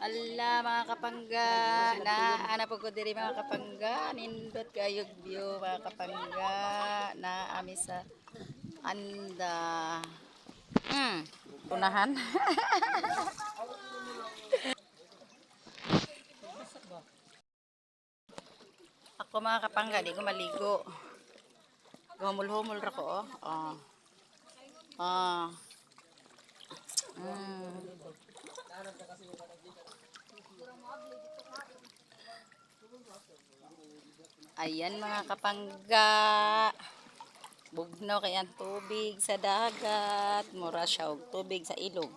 Ala mga kapangga, na ana po ko diri mga kapangga, nindot kayog view mga kapangga, na ami sa anda. Unahan. Ako mga kapangga, di ko maligo. Humul-humul ra ko oh. Oh. Oh. Ayan mga kapangga. Bugno kay ang tubig sa dagat, mura siya og tubig sa ilog.